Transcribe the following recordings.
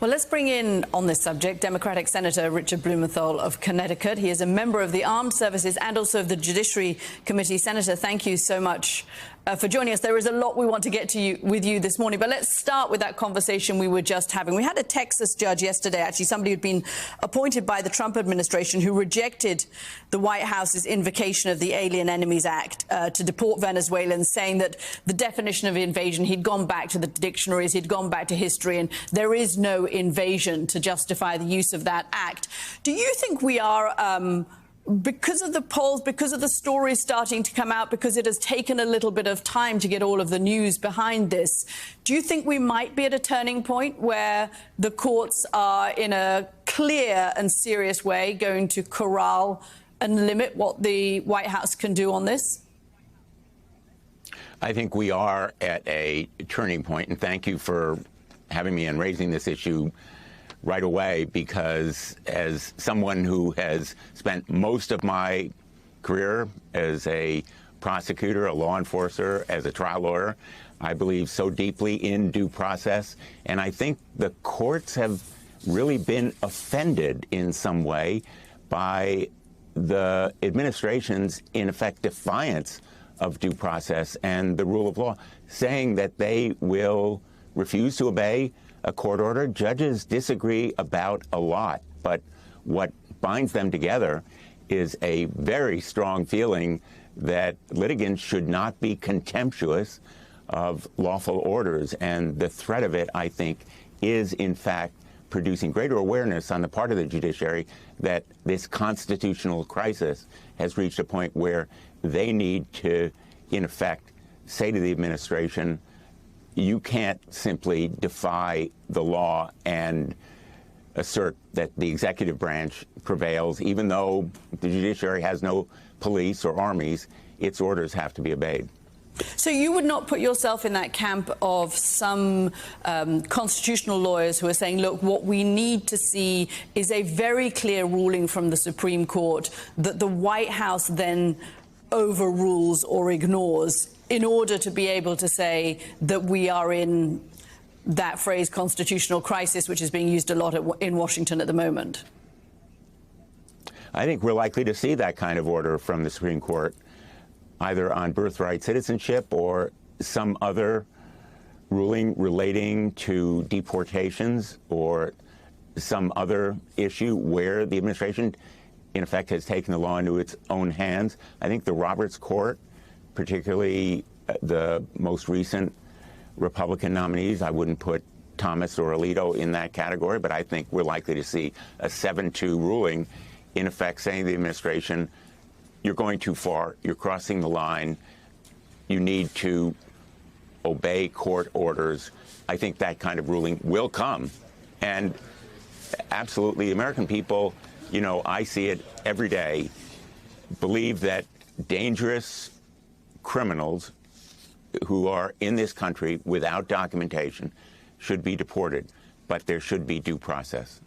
Well, let's bring in, on this subject, Democratic Senator Richard Blumenthal of Connecticut. He is a member of the Armed Services and also of the Judiciary Committee. Senator, thank you so much for joining us. There is a lot we want to get to with you this morning, but let's start with that conversation we were just having. We had a Texas judge yesterday, actually somebody who'd been appointed by the Trump administration, who rejected the White House's invocation of the Alien Enemies Act to deport Venezuelans, saying that the definition of invasion, he'd gone back to the dictionaries, he'd gone back to history, and there is no invasion to justify the use of that act. Do you think we are, because of the polls, because of the stories starting to come out, because it has taken a little bit of time to get all of the news behind this, do you think we might be at a turning point where the courts are, in a clear and serious way, going to corral and limit what the White House can do on this? I think we are at a turning point, and thank you for having me and raising this issue right away, because as someone who has spent most of my career as a prosecutor, a law enforcer, as a trial lawyer, I believe so deeply in due process. And I think the courts have really been offended in some way by the administration's, in effect, defiance of due process and the rule of law, saying that they will refuse to obey a court order. Judges disagree about a lot, but what binds them together is a very strong feeling that litigants should not be contemptuous of lawful orders. And the threat of it, I think, is in fact producing greater awareness on the part of the judiciary that this constitutional crisis has reached a point where they need to, in effect, say to the administration, you can't simply defy the law and assert that the executive branch prevails, even though the judiciary has no police or armies. Its orders have to be obeyed. So you would not put yourself in that camp of some constitutional lawyers who are saying, look, what we need to see is a very clear ruling from the Supreme Court that the White House then overrules or ignores in order to be able to say that we are in that phrase constitutional crisis, which is being used a lot in Washington at the moment? I think we're likely to see that kind of order from the Supreme Court, either on birthright citizenship or some other ruling relating to deportations or some other issue where the administration, in effect, has taken the law into its own hands. I think the Roberts Court, particularly the most recent Republican nominees, I wouldn't put Thomas or Alito in that category, but I think we're likely to see a 7-2 ruling, in effect saying to the administration, you're going too far, you're crossing the line, you need to obey court orders. I think that kind of ruling will come. And absolutely, the American people, you know, I see it every day, believe that dangerous criminals who are in this country without documentation should be deported, but there should be due process.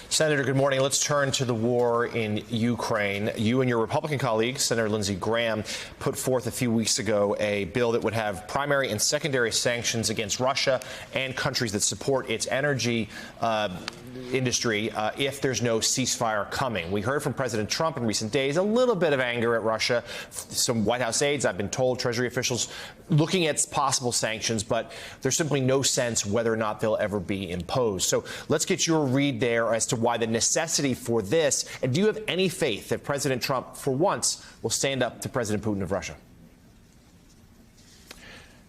Senator, good morning. Let's turn to the war in Ukraine. You and your Republican colleague, Senator Lindsey Graham, put forth a few weeks ago a bill that would have primary and secondary sanctions against Russia and countries that support its energy industry if there's no ceasefire coming. We heard from President Trump in recent days a little bit of anger at Russia. Some White House aides, I've been told, Treasury officials looking at possible sanctions, but there's simply no sense whether or not they'll ever be imposed. So let's get your read there as to why the necessity for this, and do you have any faith that President Trump, for once, will stand up to President Putin of Russia?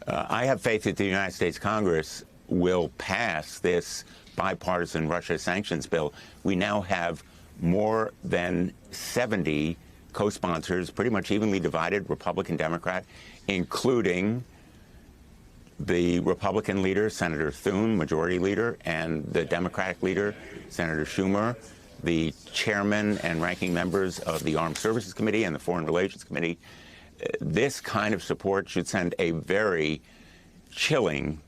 I have faith that the United States Congress will pass this bipartisan Russia sanctions bill. We now have more than 70 co-sponsors, pretty much evenly divided, Republican, Democrat, including the Republican leader, Senator Thune, majority leader, and the Democratic leader, Senator Schumer, the chairman and ranking members of the Armed Services Committee and the Foreign Relations Committee. This kind of support should send a very chilling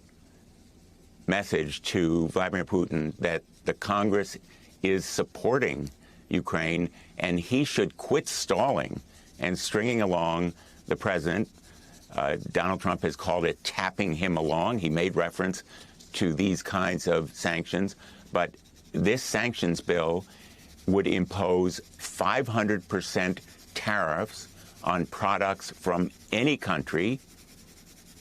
message to Vladimir Putin that the Congress is supporting Ukraine, and he should quit stalling and stringing along the president. Donald Trump has called it tapping him along. He made reference to these kinds of sanctions, but this sanctions bill would impose 500% tariffs on products from any country,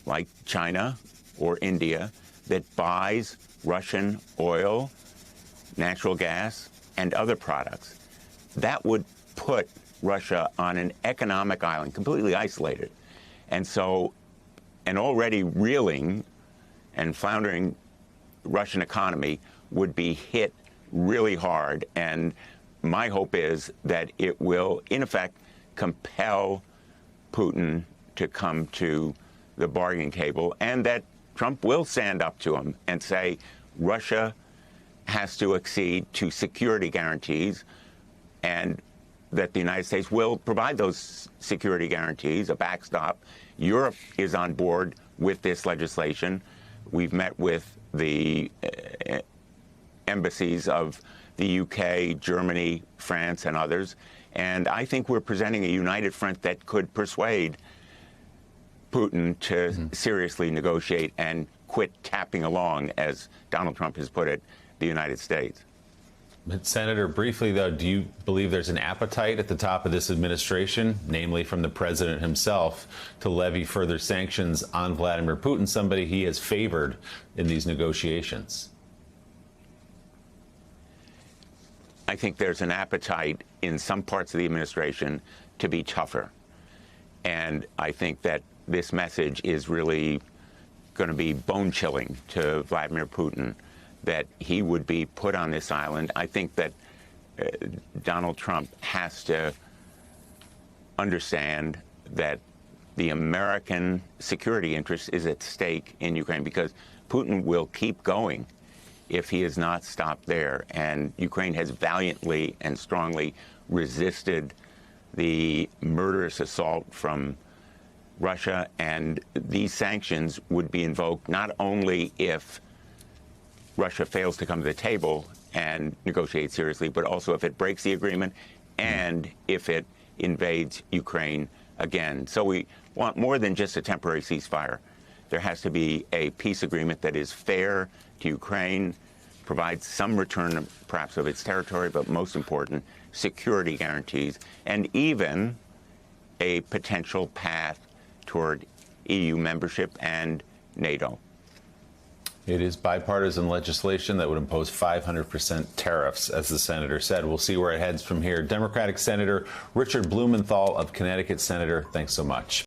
like China or India, that buys Russian oil, natural gas, and other products. That would put Russia on an economic island, completely isolated. And so an already reeling and floundering Russian economy would be hit really hard. And my hope is that it will, in effect, compel Putin to come to the bargaining table, and that Trump will stand up to him and say Russia has to accede to security guarantees, and that the United States will provide those security guarantees, a backstop. Europe is on board with this legislation. We've met with the embassies of the UK, Germany, France, and others. And I think we're presenting a united front that could persuade Putin to seriously negotiate and quit tapping along, as Donald Trump has put it, the United States. But Senator, briefly, though, do you believe there's an appetite at the top of this administration, namely from the president himself, to levy further sanctions on Vladimir Putin, somebody he has favored in these negotiations? I think there's an appetite in some parts of the administration to be tougher. And I think that this message is really going to be bone-chilling to Vladimir Putin, that he would be put on this island. I think that Donald Trump has to understand that the American security interest is at stake in Ukraine, because Putin will keep going if he is not stopped there. And Ukraine has valiantly and strongly resisted the murderous assault from Russia, and these sanctions would be invoked not only if Russia fails to come to the table and negotiate seriously, but also if it breaks the agreement and if it invades Ukraine again. So we want more than just a temporary ceasefire. There has to be a peace agreement that is fair to Ukraine, provides some return perhaps of its territory, but most important, security guarantees, and even a potential path toward EU membership and NATO. It is bipartisan legislation that would impose 500% tariffs, as the senator said. We'll see where it heads from here. Democratic Senator Richard Blumenthal of Connecticut. Senator, thanks so much.